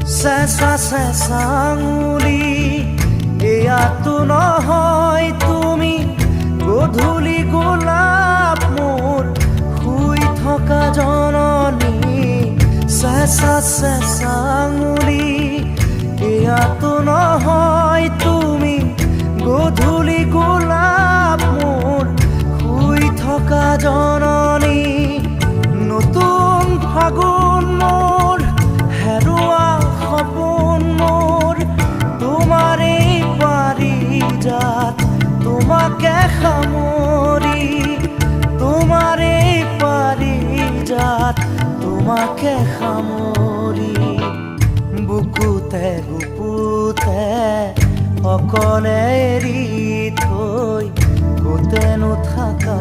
চেঁচা চেঁচা আঙুলি এয়াতো নহয় তুমি গধূলি গোলাপ মোৰ শুই থকা জননী চেঁচা চেঁচা আঙুলি এয়াতো নহয় তুমি গধূলি গোলাপ মোৰ শুই থকা জননী নতুন ফাগুন মোৰ হেৰুৱা সপোন মোৰ তোমাৰে পাৰিজাত তোমাকে সামৰি তোমাৰে পাৰিজাত তোমাকে সামৰি বুকুতে গুপুতে অকলে এৰি থৈ গোটেনো থাকা